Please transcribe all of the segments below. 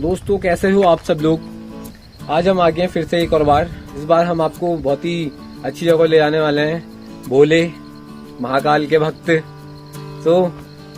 तो दोस्तों कैसे हो आप सब लोग। आज हम आ गए हैं फिर से एक और बार। इस बार हम आपको बहुत ही अच्छी जगह ले जाने वाले हैं, भोले महाकाल के भक्त। तो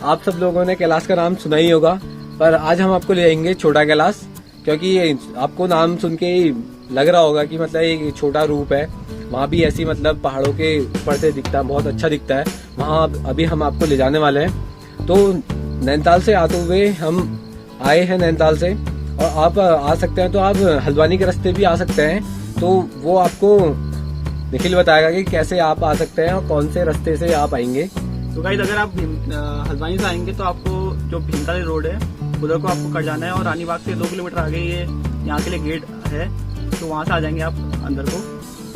आप सब लोगों ने कैलाश का नाम सुना ही होगा, पर आज हम आपको ले जाएंगे छोटा कैलाश, क्योंकि आपको नाम सुन के ही लग रहा होगा कि मतलब एक छोटा रूप है। वहाँ भी ऐसी मतलब पहाड़ों के ऊपर से दिखता है, बहुत अच्छा दिखता है। वहाँ अभी हम आपको ले जाने वाले हैं। तो नैनीताल से आते हुए हम आए हैं नैनीताल से, और आप आ सकते हैं तो आप हल्द्वानी के रास्ते भी आ सकते हैं। तो वो आपको निखिल बताएगा कि कैसे आप आ सकते हैं और कौन से रास्ते से आप आएंगे। तो गाइस अगर आप हल्द्वानी से आएंगे तो आपको जो भीमताल रोड है उधर को आपको कट जाना है, और रानी बाग से 2 किलोमीटर आगे ये यहाँ के लिए गेट है, तो वहाँ से आ जाएंगे आप अंदर को।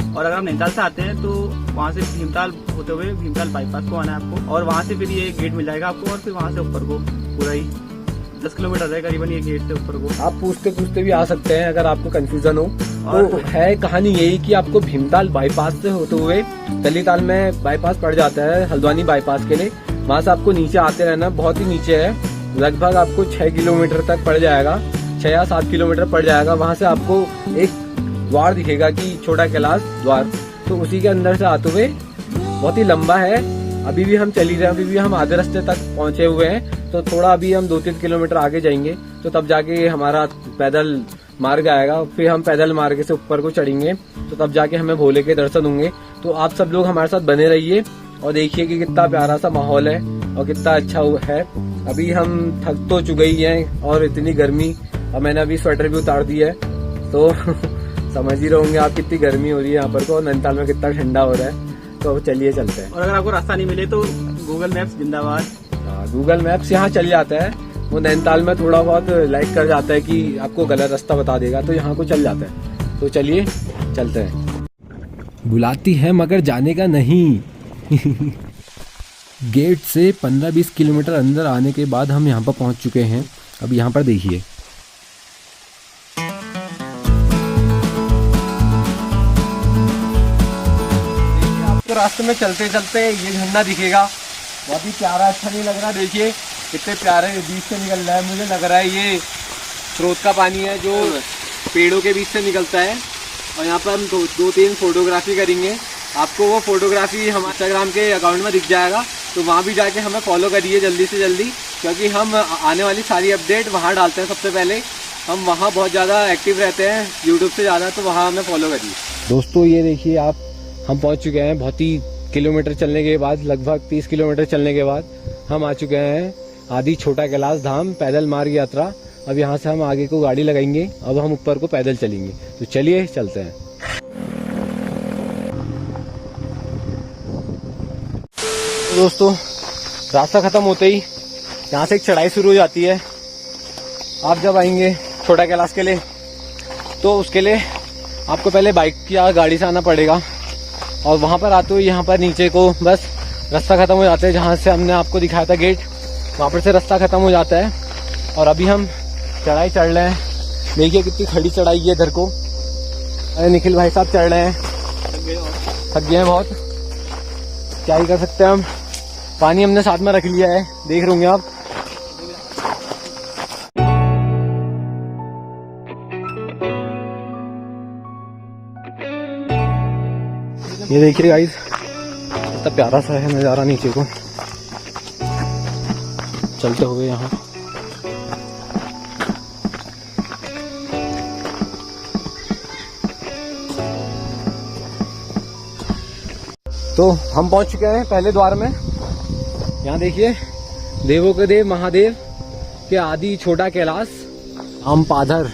और अगर आप नैनीताल से आते हैं तो वहाँ से भीमताल होते हुए भीमताल बाईपास को आना है आपको, और वहाँ से फिर ये गेट मिल जाएगा आपको, और फिर वहाँ से ऊपर को पूरा ही 10 किलोमीटर है करीबन ये गेट से ऊपर को। आप पूछते पूछते भी आ सकते हैं अगर आपको कंफ्यूजन हो। तो है कहानी यही कि आपको भीमताल बाईपास से होते हुए तलीताल में बाईपास पड़ जाता है हल्द्वानी बाईपास के लिए। वहाँ से आपको नीचे आते रहना, बहुत ही नीचे है, लगभग आपको 6 किलोमीटर तक पड़ जाएगा, 6 या 7 किलोमीटर पड़ जाएगा। वहाँ से आपको एक द्वार दिखेगा कि छोटा कैलाश द्वार, तो उसी के अंदर से आते हुए बहुत ही लंबा है। अभी भी हम चल ही रहे हैं, अभी भी हम आधे रास्ते तक पहुंचे हुए हैं। तो थोड़ा अभी हम 2-3 किलोमीटर आगे जाएंगे तो तब जाके हमारा पैदल मार्ग आएगा, फिर हम पैदल मार्ग से ऊपर को चढ़ेंगे, तो तब जाके हमें भोले के दर्शन होंगे। तो आप सब लोग हमारे साथ बने रहिए और देखिए कि कितना प्यारा सा माहौल है और कितना अच्छा है। अभी हम थक तो चुके ही हैं और इतनी गर्मी, और मैंने अभी स्वेटर भी उतार दी है, तो समझ ही रहोगे आप कितनी गर्मी हो रही है यहाँ पर को, और नैनीताल में कितना ठंडा हो रहा है। तो चलिए चलते हैं। और अगर आपको रास्ता नहीं मिले तो गूगल मैप्स जिंदाबाद। गूगल मैप्स यहाँ चल जाता है, वो नैनीताल में थोड़ा बहुत लाइक कर जाता है कि आपको गलत रास्ता बता देगा, तो यहाँ को चल जाता है। तो चलिए चलते हैं। बुलाती है मगर जाने का नहीं। गेट से 15-20 किलोमीटर अंदर आने के बाद हम यहाँ पर पहुँच चुके हैं। अब यहाँ पर देखिए, आपको रास्ते में चलते चलते ये झंडा दिखेगा, बहुत ही प्यारा, अच्छा नहीं लग रहा? देखिए कितने प्यारे बीच से निकल रहा है। मुझे लग रहा है ये स्रोत का पानी है जो पेड़ों के बीच से निकलता है। और यहाँ पर हम 2-3 फोटोग्राफी करेंगे। आपको वो फोटोग्राफी हमारे इंस्टाग्राम के अकाउंट में दिख जाएगा, तो वहाँ भी जाके हमें फॉलो करिए जल्दी से जल्दी, क्योंकि हम आने वाली सारी अपडेट वहाँ डालते हैं सबसे पहले। हम वहाँ बहुत ज़्यादा एक्टिव रहते हैं यूट्यूब से ज़्यादा, तो वहाँ हमें फॉलो करिए। दोस्तों ये देखिए आप, हम पहुँच चुके हैं बहुत ही किलोमीटर चलने के बाद, लगभग 30 किलोमीटर चलने के बाद हम आ चुके हैं आदि छोटा कैलाश धाम पैदल मार्ग यात्रा। अब यहाँ से हम आगे को गाड़ी लगाएंगे, अब हम ऊपर को पैदल चलेंगे। तो चलिए चलते हैं। तो दोस्तों रास्ता खत्म होते ही यहाँ से एक चढ़ाई शुरू हो जाती है। आप जब आएंगे छोटा कैलाश के लिए तो उसके लिए आपको पहले बाइक या गाड़ी से आना पड़ेगा, और वहाँ पर आते हुए यहाँ पर नीचे को बस रास्ता खत्म हो जाता है। जहाँ से हमने आपको दिखाया था गेट, वहाँ पर से रास्ता खत्म हो जाता है। और अभी हम चढ़ाई चढ़ रहे हैं। देखिए कितनी खड़ी चढ़ाई है इधर को। अरे निखिल भाई साहब चढ़ रहे हैं, थक गए हैं बहुत, क्या ही कर सकते हैं हम। पानी हमने साथ में रख लिया है, देख रहे होंगे आप। ये देखिए गाइस कितना प्यारा सा है नज़ारा नीचे को चलते हुए यहाँ। तो हम पहुंच चुके हैं पहले द्वार में। यहाँ देखिए, देवों के देव महादेव के आदि छोटा कैलाश आमपाधर।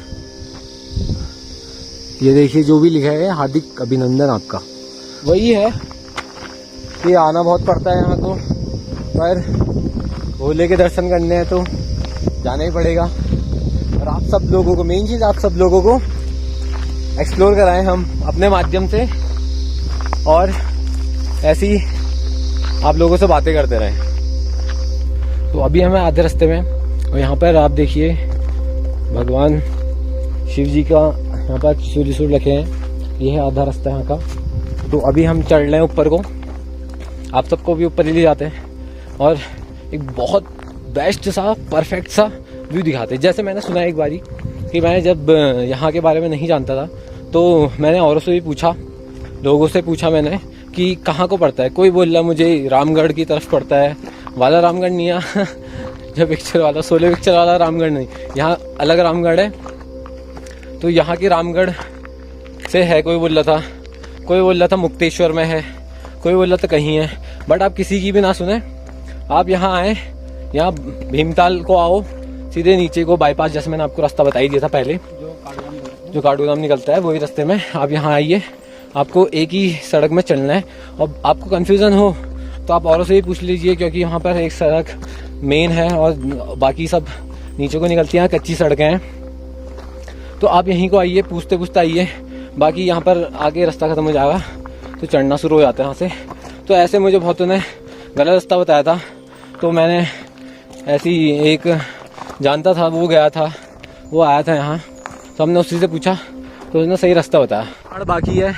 ये देखिए जो भी लिखा है, हार्दिक अभिनंदन आपका। वही है कि आना बहुत पड़ता है यहाँ तो, पर भोले के दर्शन करने हैं तो जाना ही पड़ेगा। और आप सब लोगों को, मेन चीज़ आप सब लोगों को एक्सप्लोर कराएं हम अपने माध्यम से, और ऐसी आप लोगों से बातें करते रहें। तो अभी हमें आधे रास्ते में, और यहाँ पर आप देखिए भगवान शिव जी का यहाँ पर त्रिशूल रखे हैं। ये है आधा रास्ता यहाँ का। तो अभी हम चढ़ रहे हैं ऊपर को, आप सबको भी ऊपर ही ले जाते हैं और एक बहुत बेस्ट सा परफेक्ट सा व्यू दिखाते हैं। जैसे मैंने सुना है एक बारी कि मैं जब यहाँ के बारे में नहीं जानता था तो मैंने औरों से भी पूछा, लोगों से पूछा मैंने कि कहाँ को पड़ता है। कोई बोल रहा मुझे रामगढ़ की तरफ पड़ता है, वाला रामगढ़ नहीं है जो पिक्चर वाला, शोले पिक्चर वाला रामगढ़ नहीं, यहाँ अलग रामगढ़ है। तो यहाँ की रामगढ़ से है, कोई बोल रहा था मुक्तेश्वर में है, कोई बोल रहा था कहीं है। बट आप किसी की भी ना सुने, आप यहाँ आए, यहाँ भीमताल को आओ, सीधे नीचे को बाईपास, जैसे मैंने आपको रास्ता बताई दिया था पहले, जो काठगोदाम निकलता है वही रास्ते में आप यहाँ आइए। आपको एक ही सड़क में चलना है, और आपको कन्फ्यूज़न हो तो आप औरों से ही पूछ लीजिए, क्योंकि यहाँ पर एक सड़क मेन है और बाकी सब नीचे को निकलती हैं, कच्ची सड़कें हैं। तो आप यहीं को आइए, पूछते पूछते आइए। बाकी यहाँ पर आगे रास्ता ख़त्म हो जाएगा तो चढ़ना शुरू हो जाता है यहाँ से। तो ऐसे मुझे बहुतों ने गलत रास्ता बताया था, तो मैंने ऐसी एक जानता था, वो गया था, वो आया था यहाँ, तो हमने उसी से पूछा तो उसने सही रास्ता बताया। और बाकी है,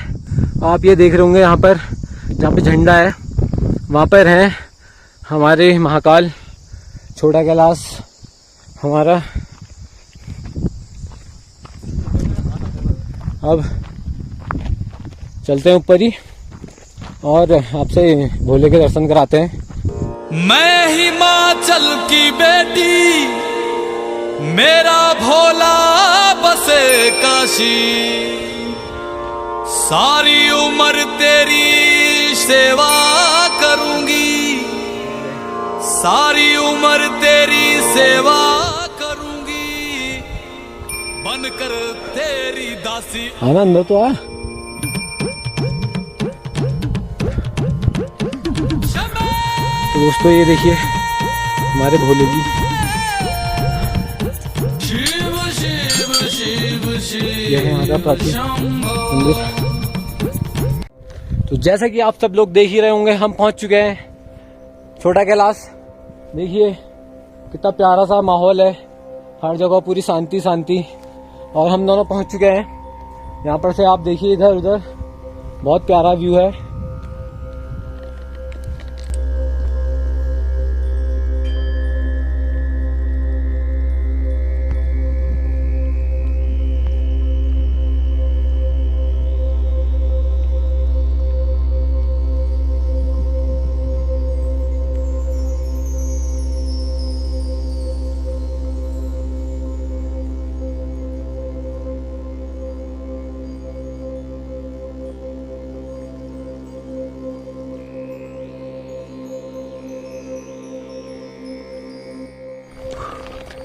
आप ये देख रहे होंगे यहाँ पर जहाँ पे झंडा है वहाँ पर है हमारे महाकाल, छोटा कैलाश हमारा। अब चलते हैं ऊपर ही और आपसे भोले के दर्शन कराते हैं। मैं हिमाचल की बेटी, मेरा भोला बसे काशी, सारी उम्र तेरी सेवा करूंगी, सारी उम्र तेरी सेवा करूंगी, बनकर तेरी दासी। आना अंदर तो आ। तो दोस्तों ये देखिए हमारे भोले जी, ये है यहाँ का प्राचीन मंदिर। तो जैसा कि आप सब लोग देख ही रहे होंगे, हम पहुंच चुके हैं छोटा कैलाश। देखिए कितना प्यारा सा माहौल है, हर जगह पूरी शांति शांति, और हम दोनों पहुंच चुके हैं। यहाँ पर से आप देखिए इधर उधर बहुत प्यारा व्यू है।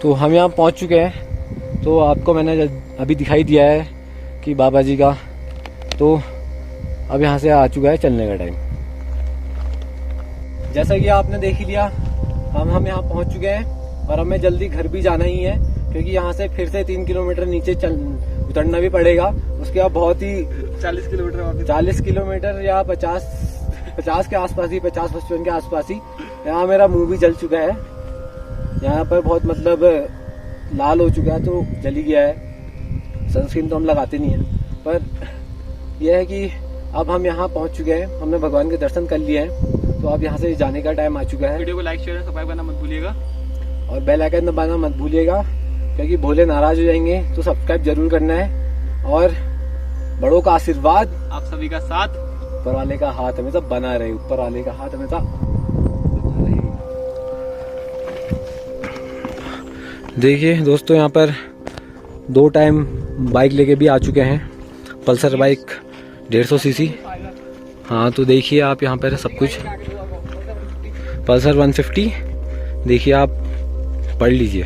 तो हम यहाँ पहुँच चुके हैं। तो आपको मैंने अभी दिखाई दिया है कि बाबा जी का, तो अब यहाँ से आ चुका है चलने का टाइम। जैसा कि आपने देख ही लिया, हम यहाँ पहुँच चुके हैं और हमें जल्दी घर भी जाना ही है, क्योंकि यहाँ से फिर से 3 किलोमीटर नीचे उतरना भी पड़ेगा। उसके बाद बहुत ही 40 किलोमीटर या 50 के आसपास ही, 50-55 के आसपास ही यहाँ मेरा मुंह भी जल चुका है। यहाँ पर बहुत मतलब लाल हो चुका है, तो जली गया है। सनस्क्रीन तो हम लगाते नहीं हैं, पर यह है कि अब हम यहाँ पहुँच चुके हैं, हमने भगवान के दर्शन कर लिए हैं। तो अब यहाँ से जाने का टाइम आ चुका है। वीडियो को लाइक शेयर सब्सक्राइब करना मत भूलिएगा, और बेल आइकन दबाना मत भूलिएगा, क्योंकि भोले नाराज हो जाएंगे। तो सब्सक्राइब जरूर करना है, और बड़ों का आशीर्वाद, आप सभी का साथ, ऊपर वाले का हाथ हमेशा बना रहे, ऊपर वाले का हाथ हमेशा बना रहे। देखिए दोस्तों, यहाँ पर 2 टाइम बाइक लेके भी आ चुके हैं, पल्सर बाइक 150 सीसी। हाँ, तो देखिए आप यहाँ पर सब कुछ, पल्सर 150 देखिए आप पढ़ लीजिए।